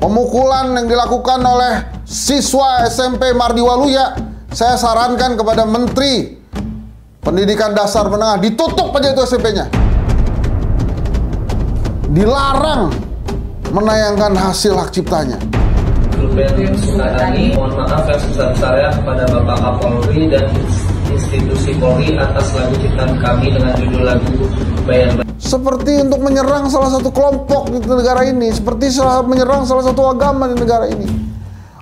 pemukulan yang dilakukan oleh siswa SMP Mardiwaluya, saya sarankan kepada Menteri Pendidikan Dasar Menengah, ditutup aja itu SMP-nya. Dilarang menayangkan hasil hak ciptanya. Ben Sukadani, mohon maaf yang sebesar-besarnya kepada Bapak Kapolri dan institusi Polri atas lagu ciptaan kami dengan judul lagu Bayar-Bayar. Seperti untuk menyerang salah satu kelompok di negara ini, seperti menyerang salah satu agama di negara ini.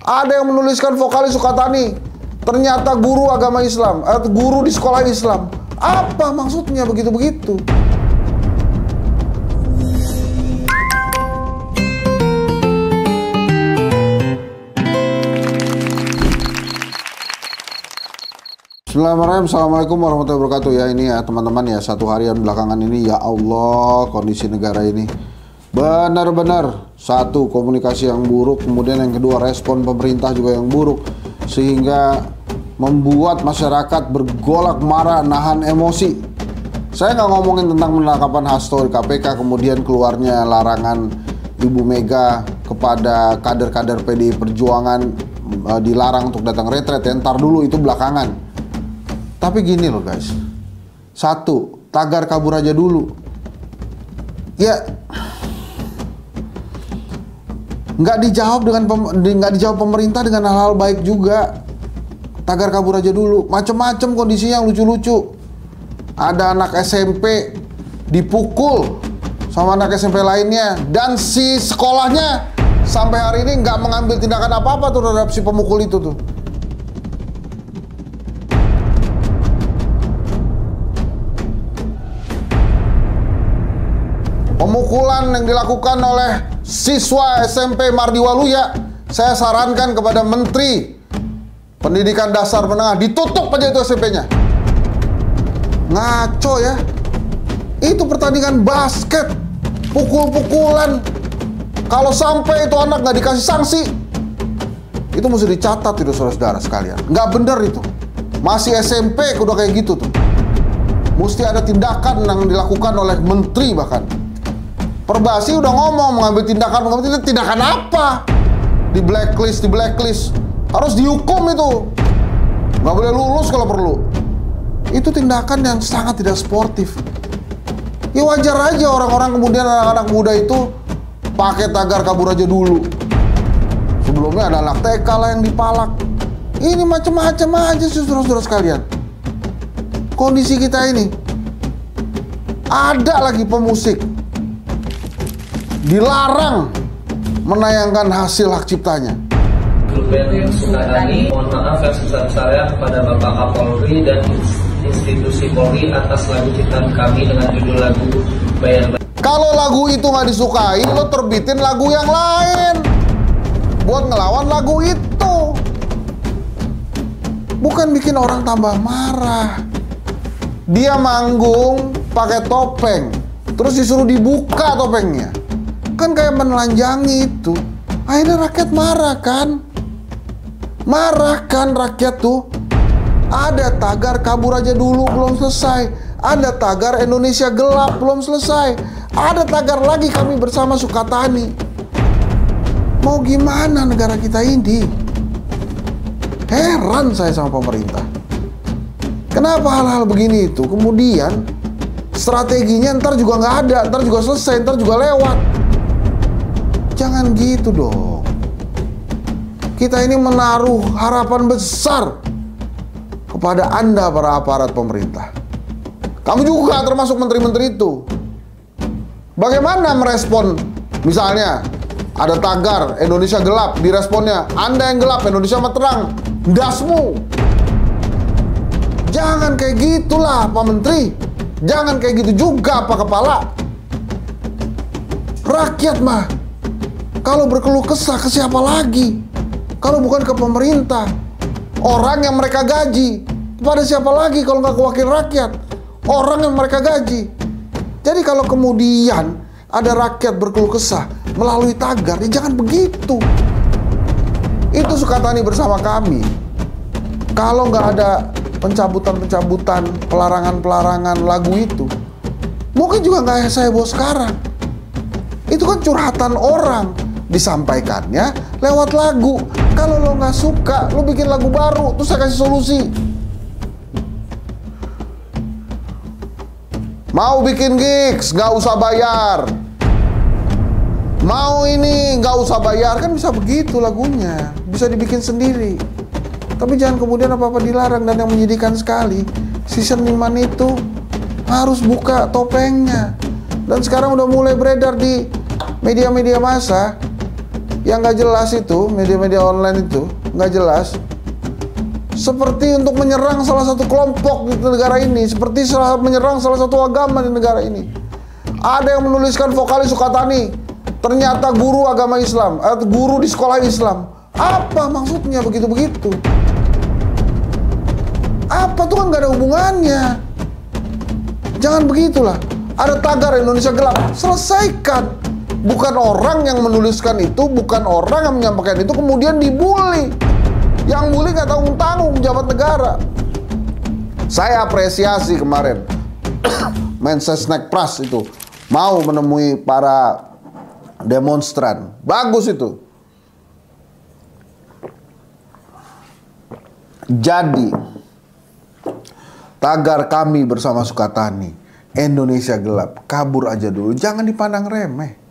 Ada yang menuliskan vokalis Sukatani ternyata guru agama Islam, atau guru di sekolah Islam. Apa maksudnya begitu-begitu? Bismillahirrahmanirrahim. Assalamualaikum warahmatullahi wabarakatuh. Ya ini ya teman-teman ya, satu harian belakangan ini ya Allah, kondisi negara ini benar-benar satu, komunikasi yang buruk, kemudian yang kedua respon pemerintah juga yang buruk, sehingga membuat masyarakat bergolak marah, nahan emosi. Saya nggak ngomongin tentang penangkapan Hasto di KPK, kemudian keluarnya larangan Ibu Mega kepada kader-kader PDI Perjuangan, dilarang untuk datang retret ya, ntar dulu, itu belakangan. Tapi gini loh guys, satu, tagar kabur aja dulu. Ya, nggak dijawab pemerintah dengan hal-hal baik juga. Tagar kabur aja dulu, macem-macem kondisinya yang lucu-lucu. Ada anak SMP dipukul sama anak SMP lainnya, dan si sekolahnya sampai hari ini nggak mengambil tindakan apa-apa tuh terhadap si pemukul itu tuh. Pemukulan yang dilakukan oleh siswa SMP Mardiwaluya, saya sarankan kepada Menteri Pendidikan Dasar Menengah, ditutup aja itu SMP-nya. Ngaco ya. Itu pertandingan basket, pukul-pukulan. Kalau sampai itu anak nggak dikasih sanksi, itu mesti dicatat itu saudara-saudara sekalian. Nggak bener itu. Masih SMP udah kayak gitu tuh. Mesti ada tindakan yang dilakukan oleh menteri bahkan. Perbasi udah ngomong mengambil tindakan apa? Di blacklist. Harus dihukum itu. Nggak boleh lulus kalau perlu. Itu tindakan yang sangat tidak sportif. Ya wajar aja orang-orang kemudian anak-anak muda itu pakai tagar kabur aja dulu. Sebelumnya ada anak TK lah yang dipalak. Ini macam-macam aja saudara-saudara sekalian. Kondisi kita ini. Ada lagi pemusik dilarang menayangkan hasil hak ciptanya. Ben Sukadani, mohon maaf yang sebesar-besarnya kepada Bapak Kapolri dan institusi Polri atas lagu ciptaan kami dengan judul lagu Bayar-Bayar. Kalau lagu itu nggak disukai, lo terbitin lagu yang lain buat ngelawan lagu itu. Bukan bikin orang tambah marah. Dia manggung pakai topeng, terus disuruh dibuka topengnya. Kan kayak menelanjangi itu. Akhirnya rakyat marah kan? Marah kan rakyat tuh. Ada tagar kabur aja dulu belum selesai. Ada tagar Indonesia gelap belum selesai. Ada tagar lagi kami bersama Sukatani. Mau gimana negara kita ini? Heran saya sama pemerintah. Kenapa hal-hal begini itu kemudian strateginya ntar juga nggak ada, ntar juga selesai, ntar juga lewat. Jangan gitu dong. Kita ini menaruh harapan besar kepada Anda para aparat pemerintah. Kamu juga termasuk menteri-menteri itu. Bagaimana merespon? Misalnya ada tagar Indonesia gelap, diresponnya Anda yang gelap, Indonesia mah terang, dasmu. Jangan kayak gitulah Pak Menteri. Jangan kayak gitu juga Pak Kepala. Rakyat mah kalau berkeluh kesah ke siapa lagi? Kalau bukan ke pemerintah. Orang yang mereka gaji. Kepada siapa lagi kalau nggak ke wakil rakyat? Orang yang mereka gaji. Jadi kalau kemudian ada rakyat berkeluh kesah melalui tagar, ya jangan begitu. Itu Sukatani bersama kami. Kalau nggak ada pencabutan-pencabutan, pelarangan-pelarangan lagu itu, mungkin juga nggak saya bawa sekarang. Itu kan curhatan orang, disampaikannya lewat lagu. Kalau lo nggak suka, lo bikin lagu baru, terus saya kasih solusi. Mau bikin gigs, nggak usah bayar. Mau ini, nggak usah bayar. Kan bisa begitu lagunya. Bisa dibikin sendiri. Tapi jangan kemudian apa-apa dilarang. Dan yang menyedihkan sekali, si seniman itu harus buka topengnya. Dan sekarang udah mulai beredar di media-media massa yang nggak jelas itu, media-media online itu, nggak jelas. Seperti untuk menyerang salah satu kelompok di negara ini, seperti menyerang salah satu agama di negara ini. Ada yang menuliskan vokalis Sukatani ternyata guru agama Islam, atau guru di sekolah Islam. Apa maksudnya begitu-begitu? Apa tuh kan gak ada hubungannya. Jangan begitulah. Ada tagar Indonesia gelap, selesaikan. Bukan orang yang menuliskan itu, bukan orang yang menyampaikan itu kemudian dibully. Yang bully gak tanggung-tanggung jabat negara. Saya apresiasi kemarin Mensesnek Pras itu mau menemui para demonstran. Bagus itu. Jadi tagar kami bersama Sukatani, Indonesia gelap, kabur aja dulu, jangan dipandang remeh.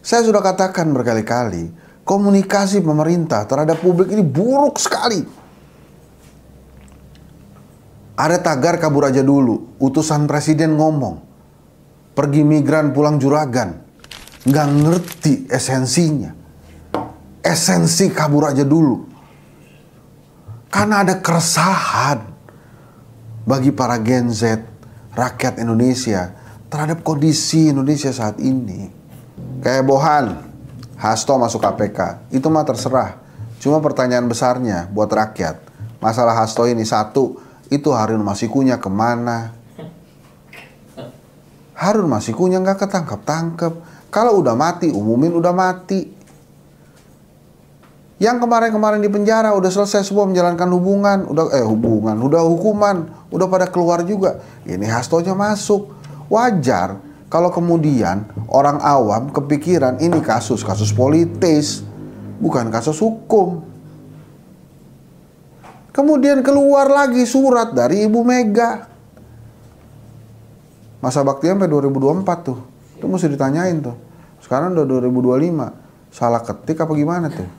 Saya sudah katakan berkali-kali, komunikasi pemerintah terhadap publik ini buruk sekali. Ada tagar kabur aja dulu, utusan presiden ngomong, pergi migran pulang juragan, nggak ngerti esensinya. Esensi kabur aja dulu. Karena ada keresahan bagi para Gen Z, rakyat Indonesia, terhadap kondisi Indonesia saat ini. Kayak Bohan, Hasto masuk KPK, itu mah terserah. Cuma pertanyaan besarnya buat rakyat, masalah Hasto ini satu, itu Harun Masikunya kemana? Harun Masikunya nggak ketangkep-tangkep. Kalau udah mati, umumin udah mati. Yang kemarin-kemarin di penjara udah selesai semua menjalankan hubungan, udah hukuman, udah pada keluar juga. Ini Hastonya masuk. Wajar kalau kemudian orang awam kepikiran ini kasus politis, bukan kasus hukum. Kemudian keluar lagi surat dari Ibu Mega. Masa bakti sampai 2024 tuh. Itu mesti ditanyain tuh. Sekarang udah 2025. Salah ketik apa gimana tuh?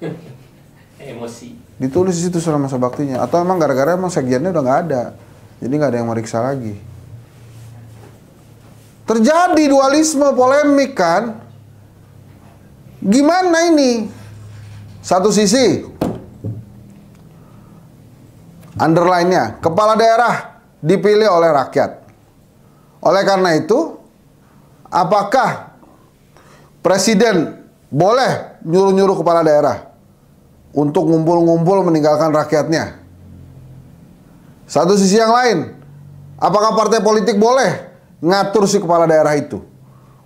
Emosi. Ditulis di situ surat masa baktinya. Atau emang gara-gara emang sekjennya udah nggak ada. Jadi nggak ada yang meriksa lagi. Terjadi dualisme polemik kan? Gimana ini? Satu sisi, underline-nya, kepala daerah dipilih oleh rakyat. Oleh karena itu, apakah presiden boleh nyuruh-nyuruh kepala daerah untuk ngumpul-ngumpul meninggalkan rakyatnya? Satu sisi yang lain, apakah partai politik boleh ngatur si kepala daerah itu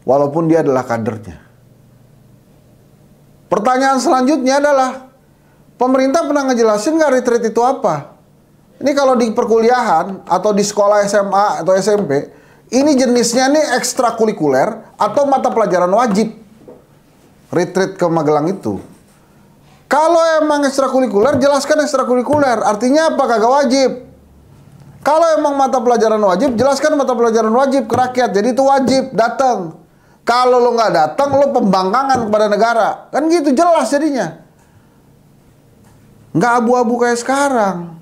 walaupun dia adalah kadernya? Pertanyaan selanjutnya adalah, pemerintah pernah ngejelasin nggak retreat itu apa? Ini kalau di perkuliahan atau di sekolah SMA atau SMP, ini jenisnya nih ekstrakurikuler atau mata pelajaran wajib. Retreat ke Magelang itu. Kalau emang ekstrakurikuler, jelaskan ekstrakurikuler. Artinya apa? Kagak wajib. Kalau emang mata pelajaran wajib, jelaskan mata pelajaran wajib ke rakyat. Jadi itu wajib, datang. Kalau lo nggak datang, lo pembangkangan kepada negara. Kan gitu, jelas jadinya. Nggak abu-abu kayak sekarang.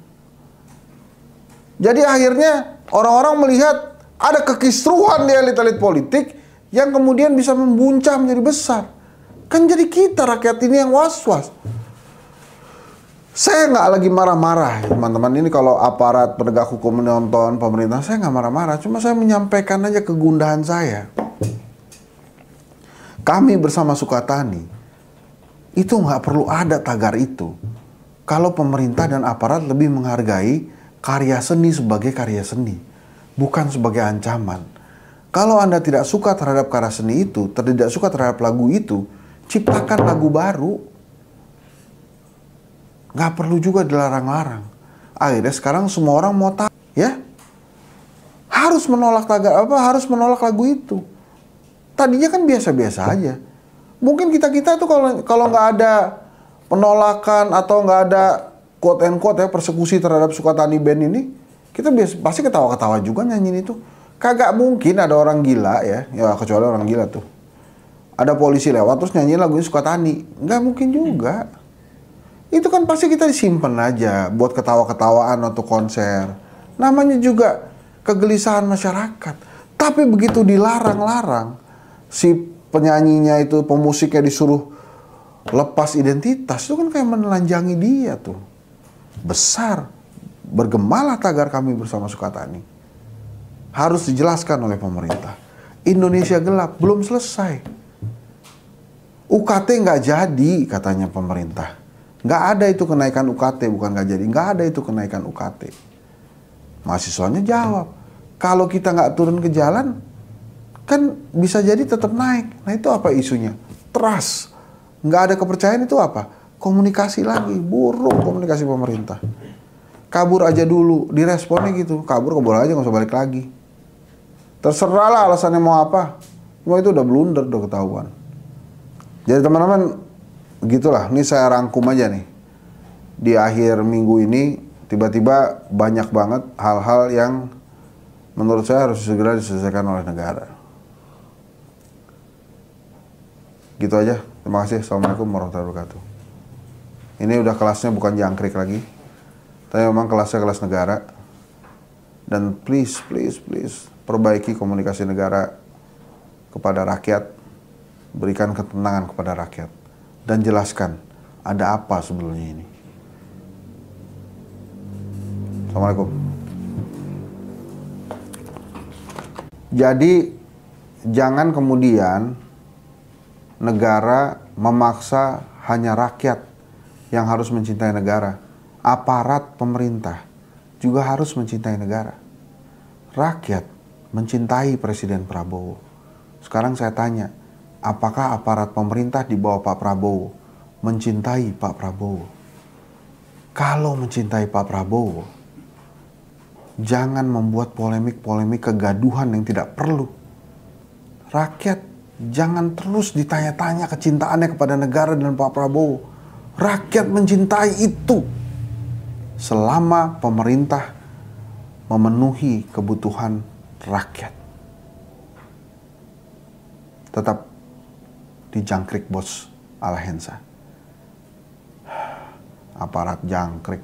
Jadi akhirnya orang-orang melihat ada kekisruhan di elit-elit politik yang kemudian bisa membuncah menjadi besar. Kan jadi kita rakyat ini yang was-was. Saya nggak lagi marah-marah, teman-teman. Ini kalau aparat penegak hukum menonton pemerintah, saya nggak marah-marah. Cuma saya menyampaikan aja kegundahan saya. Kami bersama Sukatani, itu nggak perlu ada tagar itu. Kalau pemerintah dan aparat lebih menghargai karya seni sebagai karya seni, bukan sebagai ancaman. Kalau Anda tidak suka terhadap karya seni itu, tidak suka terhadap lagu itu, ciptakan lagu baru. Nggak perlu juga dilarang-larang. Akhirnya sekarang semua orang mau tahu, ya, harus menolak tagar apa? Harus menolak lagu itu. Tadinya kan biasa-biasa aja. Mungkin kita tuh kalau nggak ada penolakan atau nggak ada quote and quote ya persekusi terhadap Sukatani Band ini, kita pasti ketawa-ketawa juga nyanyiin itu. Kagak mungkin ada orang gila ya kecuali orang gila tuh. Ada polisi lewat terus nyanyiin lagunya Sukatani, nggak mungkin juga. Itu kan pasti kita disimpan aja buat ketawa-ketawaan waktu konser. Namanya juga kegelisahan masyarakat. Tapi begitu dilarang-larang, si penyanyinya itu, pemusiknya disuruh lepas identitas, itu kan kayak menelanjangi dia tuh. Besar, bergemalah tagar kami bersama Sukatani. Harus dijelaskan oleh pemerintah. Indonesia gelap, belum selesai. UKT nggak jadi katanya pemerintah. Nggak ada itu kenaikan UKT, bukan nggak jadi. Nggak ada itu kenaikan UKT. Mahasiswanya jawab, kalau kita nggak turun ke jalan, kan bisa jadi tetap naik. Nah itu apa isunya? Trust. Nggak ada kepercayaan itu apa? Komunikasi lagi, buruk komunikasi pemerintah. Kabur aja dulu, diresponnya gitu. Kabur aja, nggak usah balik lagi. Terserah lah alasannya mau apa. Cuma itu udah blunder, udah ketahuan. Jadi teman-teman, gitulah. Ini saya rangkum aja nih. Di akhir minggu ini, tiba-tiba banyak banget hal-hal yang menurut saya harus segera diselesaikan oleh negara. Gitu aja. Terima kasih. Assalamualaikum warahmatullahi wabarakatuh. Ini udah kelasnya bukan jangkrik lagi. Tapi memang kelasnya kelas negara. Dan please perbaiki komunikasi negara kepada rakyat. Berikan ketenangan kepada rakyat. Dan jelaskan ada apa sebelumnya ini. Assalamualaikum. Jadi jangan kemudian negara memaksa hanya rakyat yang harus mencintai negara. Aparat pemerintah juga harus mencintai negara. Rakyat mencintai Presiden Prabowo. Sekarang saya tanya, apakah aparat pemerintah di bawah Pak Prabowo mencintai Pak Prabowo? Kalau mencintai Pak Prabowo, jangan membuat polemik-polemik kegaduhan yang tidak perlu. Rakyat jangan terus ditanya-tanya kecintaannya kepada negara dan Pak Prabowo. Rakyat mencintai itu selama pemerintah memenuhi kebutuhan rakyat. Tetap di jangkrik bos ala Hensa. Aparat jangkrik.